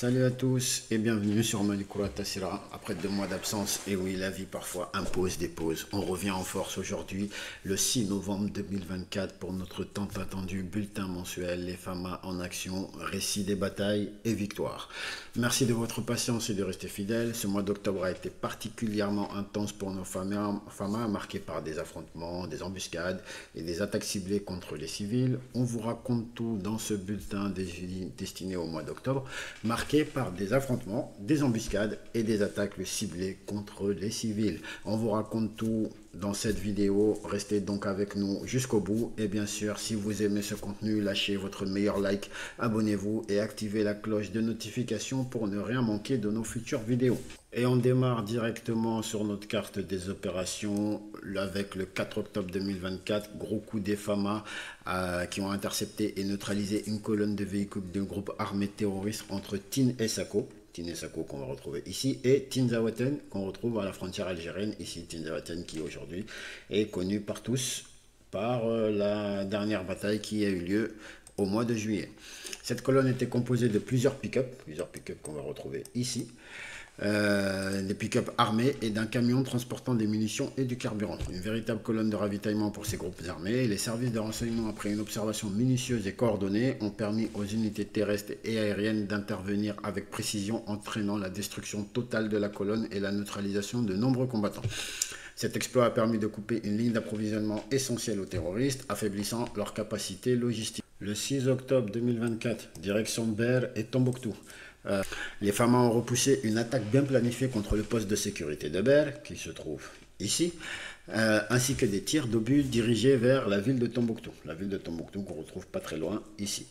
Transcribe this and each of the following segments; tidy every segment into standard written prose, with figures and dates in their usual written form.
Salut à tous et bienvenue sur Malikura Tassira. Après 2 mois d'absence, et oui, la vie parfois impose des pauses. On revient en force aujourd'hui, le 6 novembre 2024, pour notre tant attendu bulletin mensuel Les Famas en action, récit des batailles et victoires. Merci de votre patience et de rester fidèles. Ce mois d'octobre a été particulièrement intense pour nos Famas, marqué par des affrontements, des embuscades et des attaques ciblées contre les civils. On vous raconte tout dans ce bulletin destiné au mois d'octobre, marqué par des affrontements, des embuscades et des attaques ciblées contre les civils. On vous raconte tout dans cette vidéo, restez donc avec nous jusqu'au bout. Et bien sûr, si vous aimez ce contenu, lâchez votre meilleur like, abonnez-vous et activez la cloche de notification pour ne rien manquer de nos futures vidéos. Et on démarre directement sur notre carte des opérations avec le 4 octobre 2024, gros coup des Famas qui ont intercepté et neutralisé une colonne de véhicules d'un groupe armé terroriste entre Tin et Sako. Tin et Sako qu'on va retrouver ici, et Tinzaouaten qu'on retrouve à la frontière algérienne ici. Tinzaouaten qui aujourd'hui est connu par tous par la dernière bataille qui a eu lieu au mois de juillet. Cette colonne était composée de plusieurs pick-up qu'on va retrouver ici. Des pick-up armés et d'un camion transportant des munitions et du carburant. Une véritable colonne de ravitaillement pour ces groupes armés. Les services de renseignement, après une observation minutieuse et coordonnée, ont permis aux unités terrestres et aériennes d'intervenir avec précision, entraînant la destruction totale de la colonne et la neutralisation de nombreux combattants. Cet exploit a permis de couper une ligne d'approvisionnement essentielle aux terroristes, affaiblissant leur capacité logistique. Le 6 octobre 2024, direction Ber et Tombouctou. Les Famas ont repoussé une attaque bien planifiée contre le poste de sécurité de Ber, qui se trouve ici, ainsi que des tirs d'obus dirigés vers la ville de Tombouctou. La ville de Tombouctou qu'on retrouve pas très loin ici.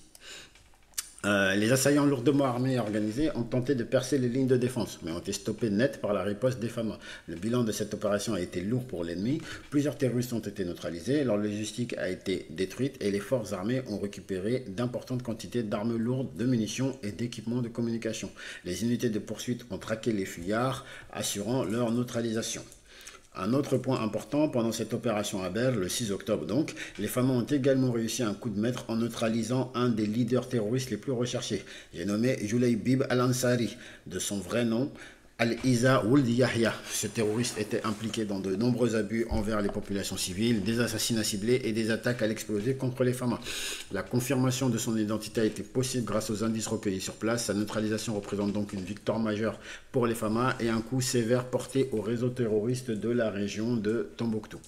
Les assaillants lourdement armés et organisés ont tenté de percer les lignes de défense, mais ont été stoppés net par la riposte des Famas. Le bilan de cette opération a été lourd pour l'ennemi. Plusieurs terroristes ont été neutralisés, leur logistique a été détruite et les forces armées ont récupéré d'importantes quantités d'armes lourdes, de munitions et d'équipements de communication. Les unités de poursuite ont traqué les fuyards, assurant leur neutralisation. Un autre point important, pendant cette opération à Ber, le 6 octobre donc, les Famas ont également réussi un coup de maître en neutralisant un des leaders terroristes les plus recherchés. J'ai nommé Joulay Bib Al-Ansari, de son vrai nom, Al-Iza Ould Yahya. Ce terroriste était impliqué dans de nombreux abus envers les populations civiles, des assassinats ciblés et des attaques à l'explosé contre les Famas. La confirmation de son identité a été possible grâce aux indices recueillis sur place. Sa neutralisation représente donc une victoire majeure pour les Famas et un coup sévère porté au réseau terroriste de la région de Tombouctou.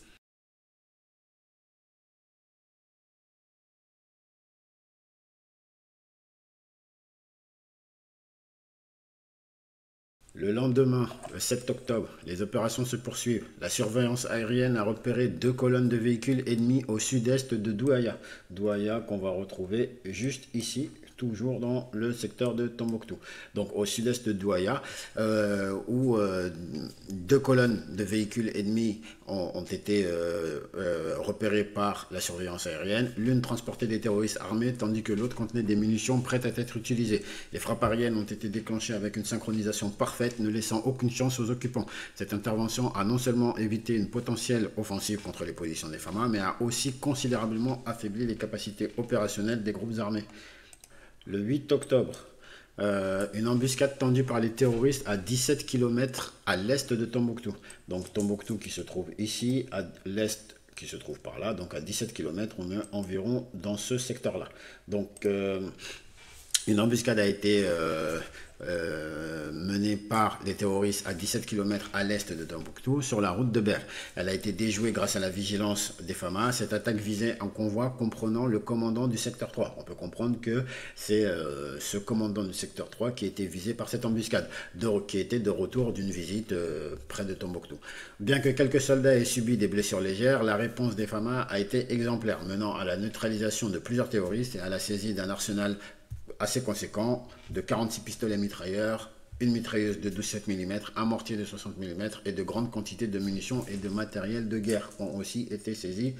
Le lendemain, le 7 octobre, les opérations se poursuivent. La surveillance aérienne a repéré 2 colonnes de véhicules ennemis au sud-est de Douaya. Douaya qu'on va retrouver juste ici, toujours dans le secteur de Tombouctou. Donc au sud-est de Douaya, où 2 colonnes de véhicules ennemis ont été repérées par la surveillance aérienne. L'une transportait des terroristes armés, tandis que l'autre contenait des munitions prêtes à être utilisées. Les frappes aériennes ont été déclenchées avec une synchronisation parfaite, ne laissant aucune chance aux occupants. Cette intervention a non seulement évité une potentielle offensive contre les positions des Famas, mais a aussi considérablement affaibli les capacités opérationnelles des groupes armés. Le 8 octobre, une embuscade tendue par les terroristes à 17 km à l'est de Tombouctou. Donc Tombouctou qui se trouve ici, à l'est qui se trouve par là, donc à 17 km, on est environ dans ce secteur-là. Donc une embuscade a été menée par les terroristes à 17 km à l'est de Tombouctou sur la route de Ber. Elle a été déjouée grâce à la vigilance des Famas. Cette attaque visait un convoi comprenant le commandant du secteur 3. On peut comprendre que c'est ce commandant du secteur 3 qui a été visé par cette embuscade, qui était de retour d'une visite près de Tombouctou. Bien que quelques soldats aient subi des blessures légères, la réponse des Famas a été exemplaire, menant à la neutralisation de plusieurs terroristes et à la saisie d'un arsenal assez conséquent de 46 pistolets mitrailleurs, une mitrailleuse de 12,7 mm, un mortier de 60 mm et de grandes quantités de munitions et de matériel de guerre ont aussi été saisis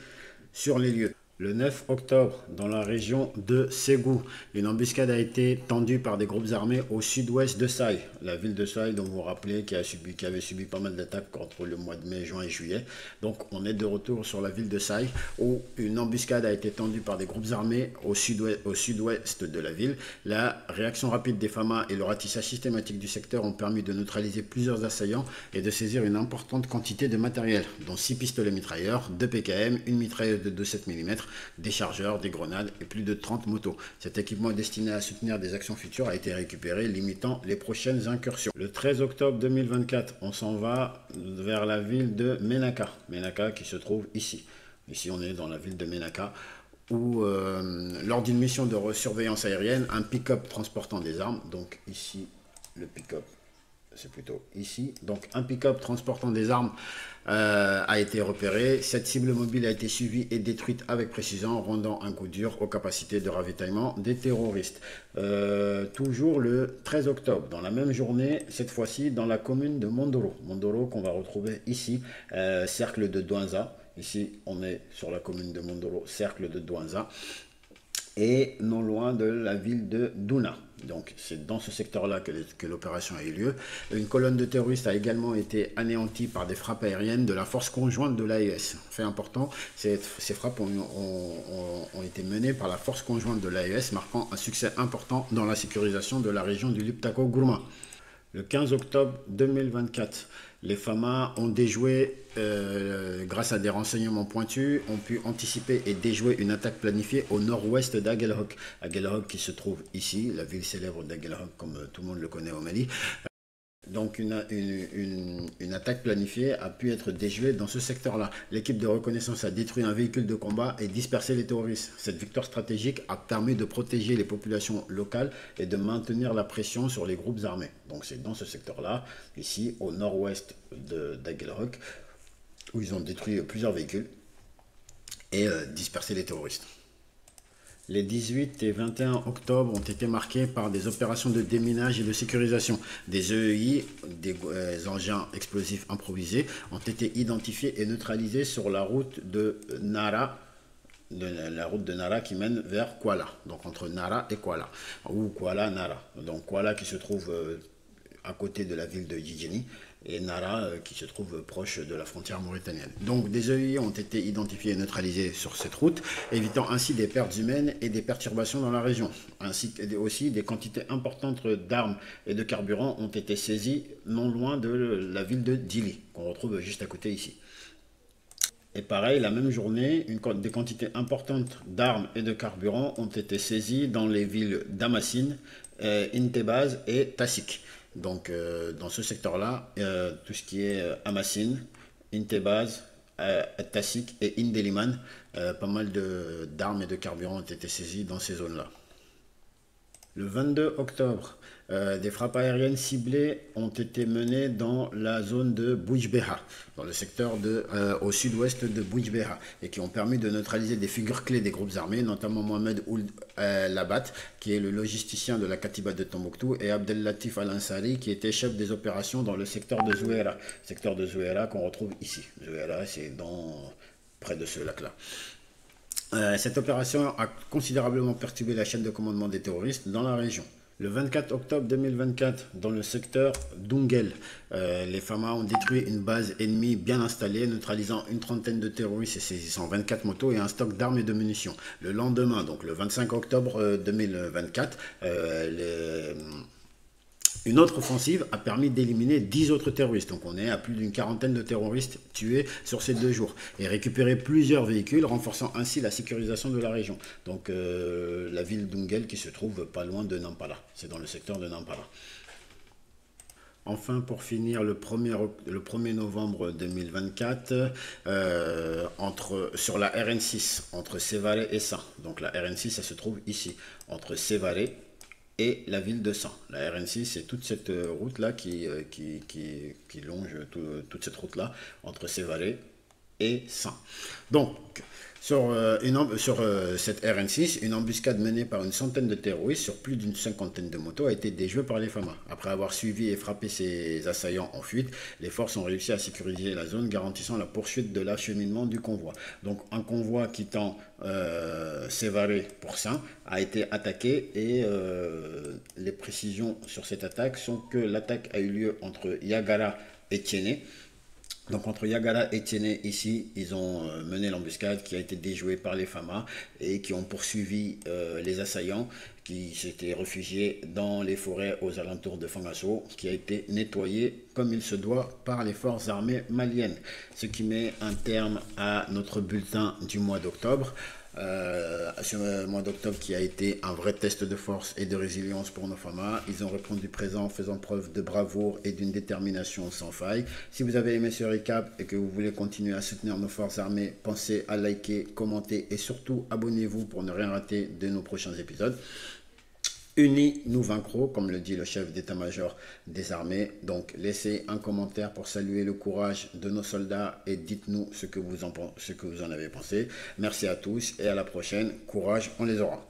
sur les lieux. Le 9 octobre, dans la région de Ségou, une embuscade a été tendue par des groupes armés au sud-ouest de Saï. La ville de Saï, dont vous vous rappelez, qui avait subi pas mal d'attaques entre le mois de mai, juin et juillet. Donc on est de retour sur la ville de Saï, où une embuscade a été tendue par des groupes armés au sud-ouest de la ville. La réaction rapide des FAMA et le ratissage systématique du secteur ont permis de neutraliser plusieurs assaillants et de saisir une importante quantité de matériel, dont 6 pistolets mitrailleurs, 2 PKM, une mitrailleuse de 2,7 mm, des chargeurs, des grenades et plus de 30 motos. Cet équipement destiné à soutenir des actions futures a été récupéré, limitant les prochaines incursions. Le 13 octobre 2024, on s'en va vers la ville de Ménaka. Ménaka qui se trouve ici. Ici, on est dans la ville de Ménaka, où lors d'une mission de surveillance aérienne, un pick-up transportant des armes, donc ici, le pick-up, c'est plutôt ici, donc un pick-up transportant des armes a été repéré. Cette cible mobile a été suivie et détruite avec précision, rendant un coup dur aux capacités de ravitaillement des terroristes. Toujours le 13 octobre, dans la même journée, cette fois-ci dans la commune de Mondoro. Mondoro qu'on va retrouver ici, cercle de Douanza. Ici, on est sur la commune de Mondoro, cercle de Douanza, et non loin de la ville de Douna. Donc c'est dans ce secteur-là que l'opération a eu lieu. Une colonne de terroristes a également été anéantie par des frappes aériennes de la force conjointe de l'AES. Fait important, ces frappes ont été menées par la force conjointe de l'AES, marquant un succès important dans la sécurisation de la région du Liptako-Gourma. Le 15 octobre 2024, les FAMA ont déjoué, grâce à des renseignements pointus, ont pu anticiper et déjouer une attaque planifiée au nord-ouest d'Aguelhok. Aguelhok qui se trouve ici, la ville célèbre d'Aguelhok comme tout le monde le connaît au Mali. Donc une attaque planifiée a pu être déjouée dans ce secteur-là. L'équipe de reconnaissance a détruit un véhicule de combat et dispersé les terroristes. Cette victoire stratégique a permis de protéger les populations locales et de maintenir la pression sur les groupes armés. Donc c'est dans ce secteur-là, ici au nord-ouest d'Aguelhok, où ils ont détruit plusieurs véhicules et dispersé les terroristes. Les 18 et 21 octobre ont été marqués par des opérations de déminage et de sécurisation. Des EEI, des engins explosifs improvisés, ont été identifiés et neutralisés sur la route de Nara, qui mène vers Kuala, donc entre Nara et Kuala, ou Kuala-Nara. Donc Kuala qui se trouve à côté de la ville de Djidjeni, et Nara qui se trouve proche de la frontière mauritanienne. Donc des EI ont été identifiés et neutralisés sur cette route, évitant ainsi des pertes humaines et des perturbations dans la région. Ainsi que aussi des quantités importantes d'armes et de carburant ont été saisies non loin de la ville de Dili, qu'on retrouve juste à côté ici. Et pareil, la même journée, des quantités importantes d'armes et de carburant ont été saisies dans les villes d'Amassine, Intebaz et Tassik. Donc dans ce secteur-là, tout ce qui est Amassine, Intebaz, Tassik et Indeliman, pas mal d'armes et de carburant ont été saisis dans ces zones-là. Le 22 octobre, des frappes aériennes ciblées ont été menées dans la zone de Boujbeha, dans le secteur au sud-ouest de Boujbeha, et qui ont permis de neutraliser des figures clés des groupes armés, notamment Mohamed Ould Labat, qui est le logisticien de la Katiba de Tombouctou, et Abdel Latif Al-Ansari, qui était chef des opérations dans le secteur de Zouera. Secteur de Zouera qu'on retrouve ici. Zouera, c'est près de ce lac-là. Cette opération a considérablement perturbé la chaîne de commandement des terroristes dans la région. Le 24 octobre 2024, dans le secteur d'Ungel, les FAMA ont détruit une base ennemie bien installée, neutralisant une trentaine de terroristes et saisissant 24 motos et un stock d'armes et de munitions. Le lendemain, donc le 25 octobre 2024, une autre offensive a permis d'éliminer 10 autres terroristes. Donc on est à plus d'une quarantaine de terroristes tués sur ces 2 jours. Et récupérer plusieurs véhicules, renforçant ainsi la sécurisation de la région. Donc la ville d'Ungel qui se trouve pas loin de Nampala. C'est dans le secteur de Nampala. Enfin, pour finir, le 1er novembre 2024, sur la RN6, entre Sévaré et Saint. Donc la RN6, elle se trouve ici, entre Sévaré et la ville de Saint. La RN6, c'est toute cette route-là qui longe toute cette route-là entre Sévaré et sains. Donc, cette RN6, une embuscade menée par une centaine de terroristes sur plus d'une cinquantaine de motos a été déjouée par les FAMA. Après avoir suivi et frappé ces assaillants en fuite, les forces ont réussi à sécuriser la zone, garantissant la poursuite de l'acheminement du convoi. Donc un convoi quittant Sévaré pour Saint a été attaqué et les précisions sur cette attaque sont que l'attaque a eu lieu entre Yagara et Tiéné. Donc entre Yagara et Tiéné, ici, ils ont mené l'embuscade qui a été déjouée par les FAMA et qui ont poursuivi les assaillants qui s'étaient réfugiés dans les forêts aux alentours de Fangasso, qui a été nettoyé comme il se doit par les forces armées maliennes. Ce qui met un terme à notre bulletin du mois d'octobre. Ce mois d'octobre qui a été un vrai test de force et de résilience pour nos FAMA. Ils ont répondu présent en faisant preuve de bravoure et d'une détermination sans faille. Si vous avez aimé ce récap et que vous voulez continuer à soutenir nos forces armées, pensez à liker, commenter et surtout abonnez-vous pour ne rien rater de nos prochains épisodes. Unis, nous vaincrons, comme le dit le chef d'état-major des armées. Donc, laissez un commentaire pour saluer le courage de nos soldats et dites-nous ce que vous en avez pensé. Merci à tous et à la prochaine. Courage, on les aura.